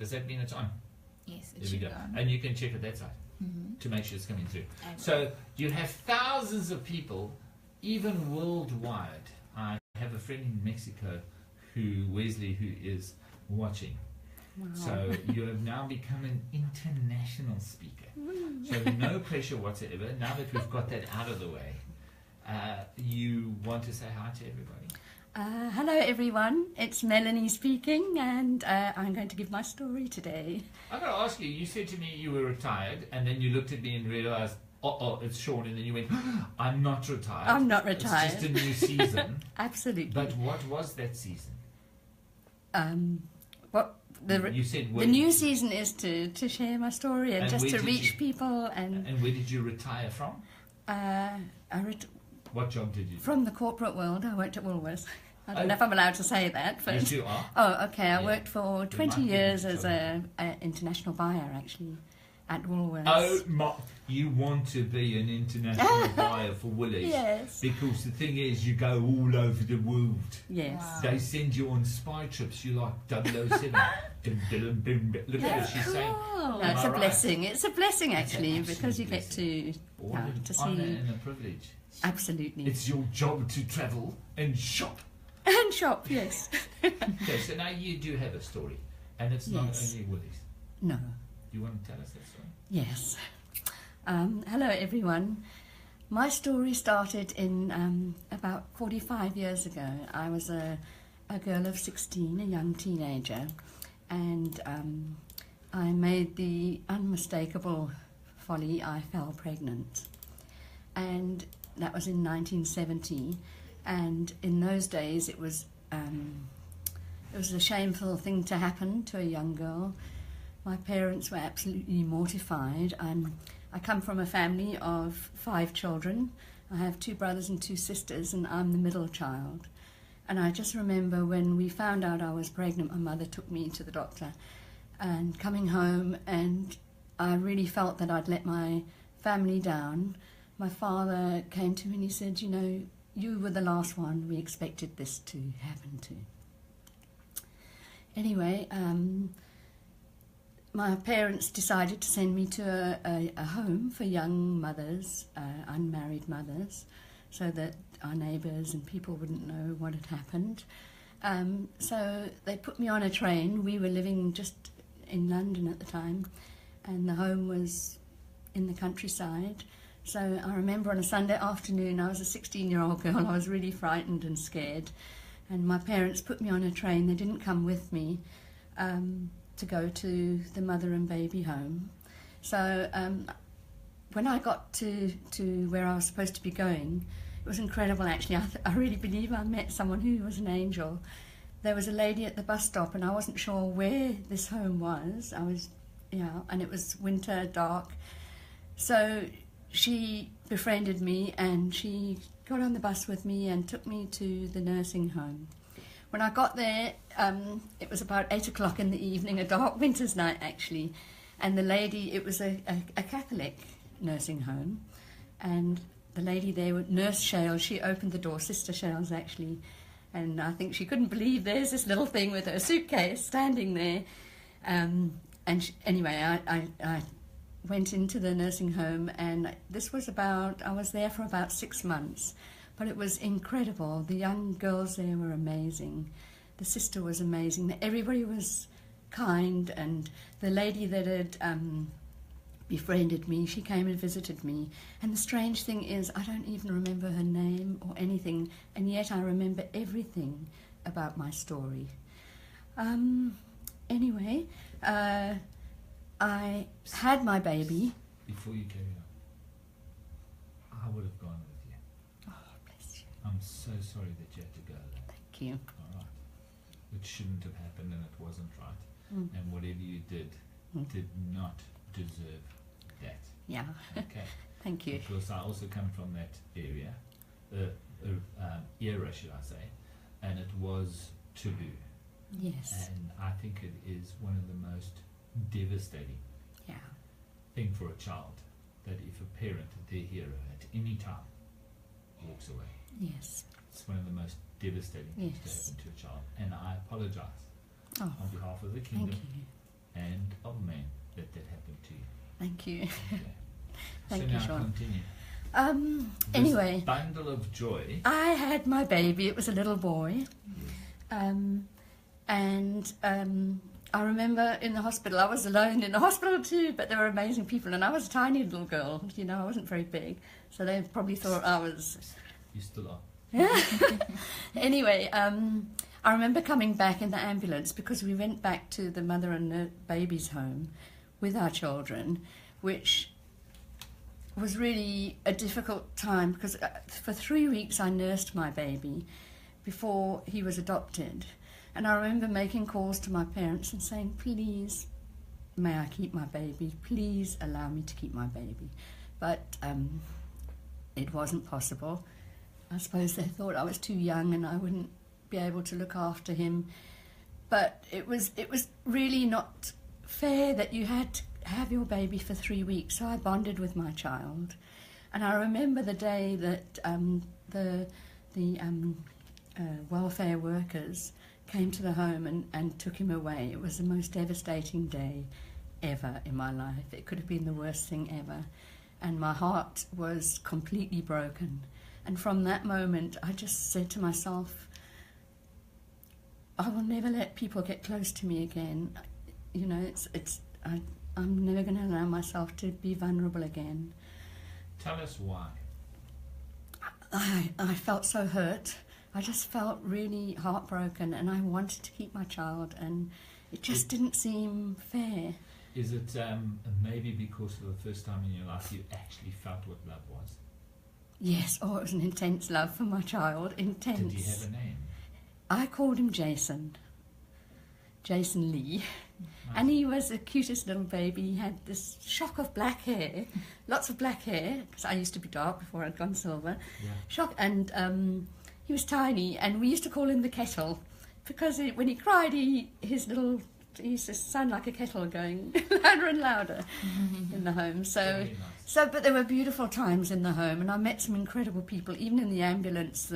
Does that mean it's on? Yes, it There we should go. be on. And you can check it that side to make sure it's coming through. So you have thousands of people, even worldwide. I have a friend in Mexico, Wesley, who is watching. Wow. So you have now become an international speaker. So no pressure whatsoever. Now that we've got that out of the way, you want to say hi to everybody? Hello everyone, it's Melanie speaking, and I'm going to give my story today. I've got to ask you, you said to me you were retired, and then you looked at me and realized, oh, it's Sean, and then you went, I'm not retired. I'm not retired. It's just a new season. Absolutely. But what was that season? You said the new season is to share my story and just to reach people. And where did you retire from? What job did you do? From the corporate world. I worked at Woolworths. I don't know if I'm allowed to say that. But yes, you are. Oh, okay. I worked for 20 years as an international buyer, actually, at Woolworths. Oh, you want to be an international buyer for Woolies? Yes. Because the thing is, you go all over the world. Yes. Wow. They send you on spy trips. You like 007. Look at her, she's saying. No, it's a blessing. It's a blessing, actually, because you get to see. Honor and a privilege. Absolutely. It's your job to travel and shop. And shop, yes. Okay, so now you do have a story, and it's not only Woolies. No. You want to tell us that story? Yes. Hello, everyone. My story started in about 45 years ago. I was a girl of 16, a young teenager, and I made the unmistakable folly. I fell pregnant. And that was in 1970. And in those days, it was a shameful thing to happen to a young girl. My parents were absolutely mortified. I come from a family of 5 children. I have 2 brothers and 2 sisters, and I'm the middle child. And I just remember when we found out I was pregnant, my mother took me to the doctor. And coming home, and I really felt that I'd let my family down. My father came to me and he said, you know, you were the last one we expected this to happen to. Anyway, my parents decided to send me to a home for young mothers, unmarried mothers, so that our neighbours and people wouldn't know what had happened. So they put me on a train. We were living just in London at the time, and the home was in the countryside. So I remember on a Sunday afternoon, I was a 16-year-old girl, I was really frightened and scared, and my parents put me on a train. They didn't come with me to go to the mother and baby home. So when I got to where I was supposed to be going, it was incredible, actually. I really believe I met someone who was an angel. There was a lady at the bus stop, and I wasn't sure where this home was. And it was winter, dark. So she befriended me, and she got on the bus with me and took me to the nursing home. When I got there, it was about 8 o'clock in the evening, a dark winter's night actually, and the lady, it was a Catholic nursing home, and the lady there, Nurse Shales, she opened the door, Sister Shales actually, and I think she couldn't believe there's this little thing with her suitcase standing there. Anyway, I went into the nursing home, and I was there for about 6 months, but it was incredible. The young girls there were amazing. The sister was amazing. Everybody was kind, and the lady that had befriended me, she came and visited me. And the strange thing is, I don't even remember her name or anything, and yet I remember everything about my story. Anyway, I had my baby. Before you carry on, I would have gone with you. Oh, bless you. I'm so sorry that you had to go there. Thank you. All right. It shouldn't have happened, and it wasn't right. And whatever you did not deserve that. Yeah. Okay. Thank you. Because I also come from that area, era, should I say, and it was taboo. Yes. And I think it is one of the most devastating thing for a child, that if a parent, their hero, at any time walks away. Yes. It's one of the most devastating things to happen to a child. And I apologize on behalf of the kingdom Thank you. Thank you. Okay. Thank so you, now Sean. continue. Anyway, This bundle of joy. I had my baby. It was a little boy. I remember in the hospital, I was alone in the hospital too, but there were amazing people, and I was a tiny little girl, you know, I wasn't very big, so they probably thought I was... You still are. Anyway, I remember coming back in the ambulance because we went back to the mother and the baby's home with our children, which was really a difficult time because for 3 weeks I nursed my baby before he was adopted. And I remember making calls to my parents and saying, please, may I keep my baby? Please allow me to keep my baby. But it wasn't possible. I suppose they thought I was too young and I wouldn't be able to look after him. But it was really not fair that you had to have your baby for 3 weeks. So I bonded with my child. And I remember the day that the welfare workers came to the home and took him away. It was the most devastating day ever in my life. It could have been the worst thing ever. And my heart was completely broken. And from that moment, I just said to myself, I will never let people get close to me again. You know, I'm never going to allow myself to be vulnerable again. Tell us why. I felt so hurt. I just felt really heartbroken, and I wanted to keep my child, and it just didn't seem fair. Is it maybe because for the first time in your life you actually felt what love was? Yes, it was an intense love for my child, intense. Did he have a name? I called him Jason Lee. Nice. And he was the cutest little baby. He had this shock of black hair, lots of black hair, because I used to be dark before I'd gone silver. Yeah. Shock, and he was tiny, and we used to call him the kettle, because when he cried, he used to sound like a kettle going louder and louder in the home. So, Nice. but there were beautiful times in the home, and I met some incredible people, even in the ambulance.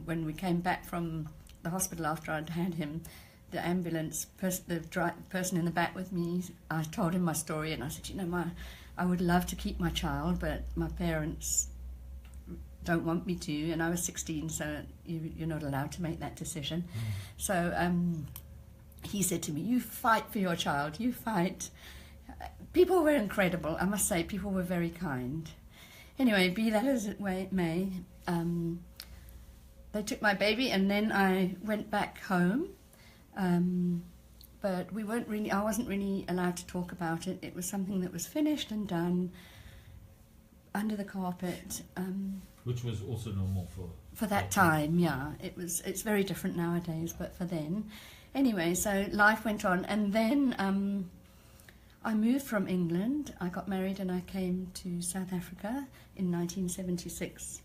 When we came back from the hospital after I'd had him, the ambulance, the person in the back with me, I told him my story, and I said, you know, I would love to keep my child, but my parents don't want me to, and I was 16, so you're not allowed to make that decision. So he said to me, you fight for your child, you fight. People were incredible, I must say, people were very kind. Anyway, be that as it may, they took my baby, and then I went back home. But I wasn't really allowed to talk about it. It was something that was finished and done under the carpet. Which was also normal for that time, yeah. It's very different nowadays, but for then. Anyway, so life went on, and then I moved from England. I got married and I came to South Africa in 1976.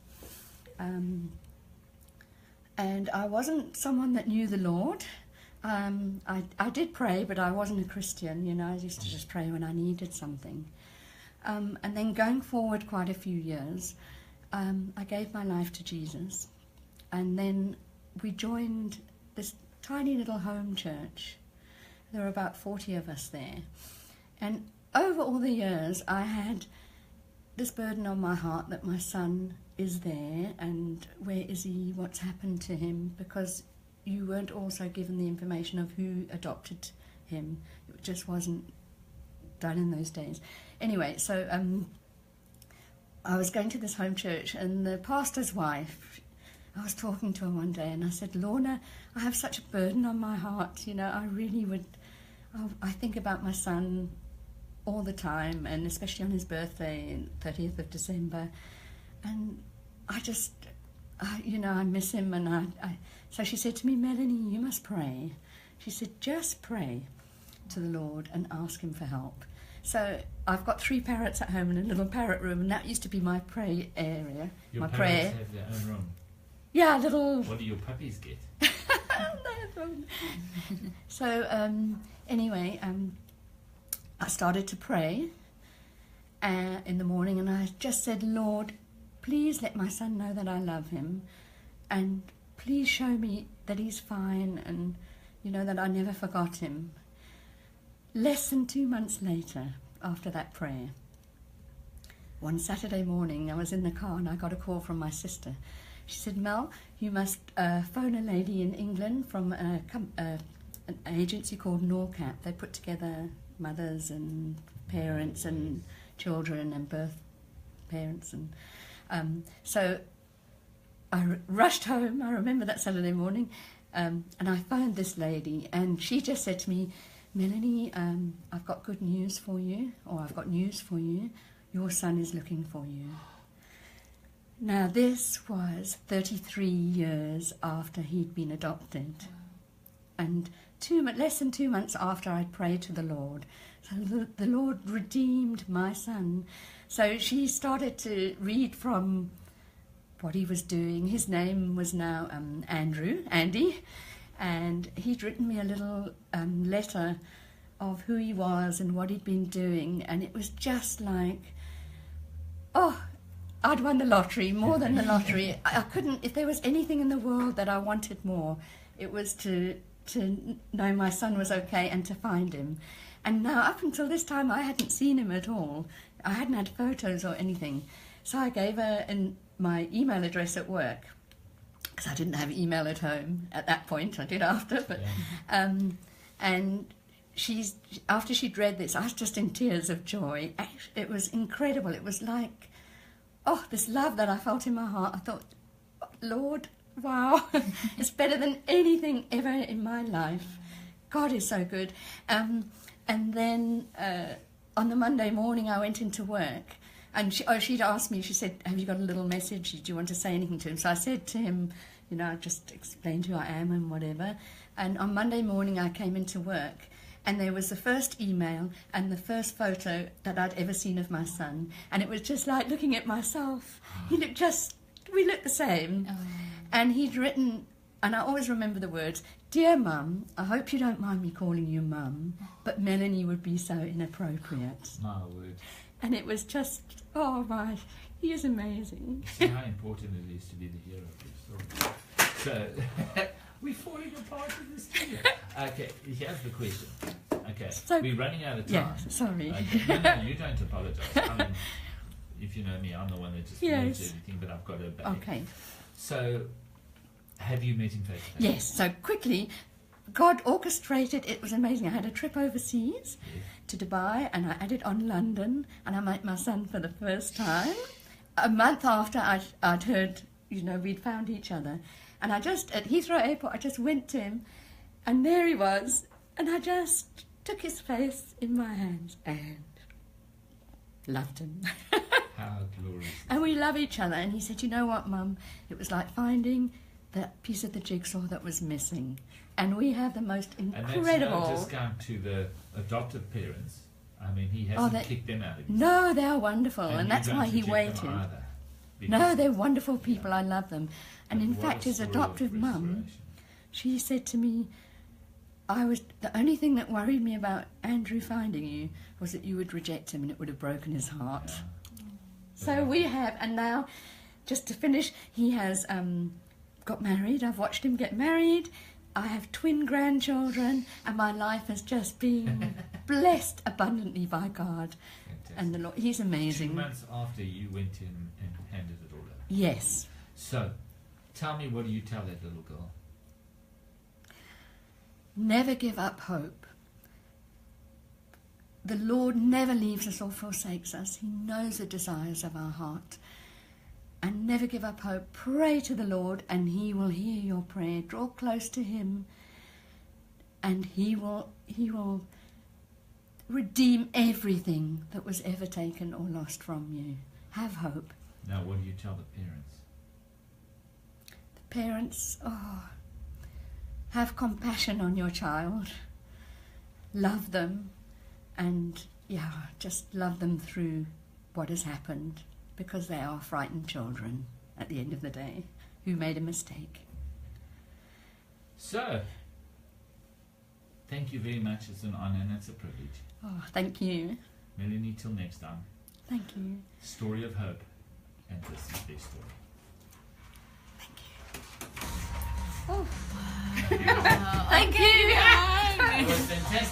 And I wasn't someone that knew the Lord. I did pray, but I wasn't a Christian, you know. I used to just pray when I needed something. And then going forward quite a few years, I gave my life to Jesus. And then we joined this tiny little home church. There were about 40 of us there. And over all the years, I had this burden on my heart that my son is there, and where is he, what's happened to him, because you weren't also given the information of who adopted him. It just wasn't done in those days. Anyway, so I was going to this home church, and the pastor's wife, I was talking to her one day, and I said, Lorna, I have such a burden on my heart, you know, I really would, I think about my son all the time, and especially on his birthday, 30th of December, and I just, you know, I miss him, and so she said to me, Melanie, you must pray. She said, just pray to the Lord and ask him for help. So I've got 3 parrots at home in a little parrot room, and that used to be my prayer area. Your my parrots prayer. have their own room. Yeah, little. What do your puppies get? So anyway, I started to pray in the morning, and I just said, Lord, please let my son know that I love him, and please show me that he's fine, and you know that I never forgot him. Less than 2 months later, after that prayer. One Saturday morning, I was in the car and I got a call from my sister. She said, Mel, you must phone a lady in England from an agency called NORCAP. They put together mothers and parents and children and birth parents. And so I rushed home. I remember that Saturday morning. And I phoned this lady, and she just said to me, Melanie, I've got good news for you, or I've got news for you. Your son is looking for you. Now, this was 33 years after he'd been adopted. And less than 2 months after I'd prayed to the Lord. So the Lord redeemed my son. So she started to read from what he was doing. His name was now Andy, and he'd written me a little letter of who he was and what he'd been doing, and it was just like, oh, I'd won the lottery, more than the lottery. I couldn't, if there was anything in the world that I wanted more, it was to know my son was okay and to find him. And now, up until this time, I hadn't seen him at all. I hadn't had photos or anything. So I gave her my email address at work, because I didn't have email at home at that point. I did after, but and after she'd read this, I was just in tears of joy. It was incredible. It was like, oh, this love that I felt in my heart. I thought, Lord, wow, it's better than anything ever in my life. God is so good. And then on the Monday morning, I went into work. And she'd asked me, she said, have you got a little message? Do you want to say anything to him? So I said to him, I just explained who I am and whatever. And on Monday morning, I came into work, and there was the first email and the first photo that I'd ever seen of my son. And it was just like looking at myself. We looked the same. Oh. And he'd written, and I always remember the words, Dear Mum, I hope you don't mind me calling you Mum, but Melanie would be so inappropriate. My word. And it was just, oh my, he is amazing. See how important it is to be the hero of your story. So, we're falling apart in this too. Okay, here's the question. Okay, so, we're running out of time. Yeah, sorry. Okay. No, you don't apologize. I mean, if you know me, I'm the one that just knows everything, but I've got to back. Okay. So, have you met him face to face? Yes, so quickly, God orchestrated, it was amazing. I had a trip overseas to Dubai, and I added on London, and I met my son for the first time. A month after I'd heard, we'd found each other. And at Heathrow Airport, I just went to him, and there he was, and I just took his face in my hands and loved him. How glorious. And we love each other. And he said, you know what, Mum? It was like finding that piece of the jigsaw that was missing. And we have the most incredible... And that's no discount to the adoptive parents. I mean, he hasn't kicked them out of his No, they're wonderful. And that's why he waited. No, they're wonderful people. I love them. And in fact, his adoptive mum, she said to me, the only thing that worried me about Andrew finding you was that you would reject him and it would have broken his heart. Yeah. So we have, and now, just to finish, he has got married. I've watched him get married. I have twin grandchildren, and my life has just been blessed abundantly by God. Fantastic. And the Lord. He's amazing. 2 months after you went in and handed it all over. Yes. So, tell me, what do you tell that little girl? Never give up hope. The Lord never leaves us or forsakes us. He knows the desires of our heart. And never give up hope. Pray to the Lord, and He will hear your prayer. Draw close to Him, and He will redeem everything that was ever taken or lost from you. Have hope. Now, what do you tell the parents? The parents, have compassion on your child. Love them, and just love them through what has happened. Because they are frightened children at the end of the day who made a mistake. So, thank you very much. It's an honor and it's a privilege. Oh, thank you. Melanie, till next time. Thank you. Story of hope, and this is their story. Thank you. Oh. Thank you. It was fantastic.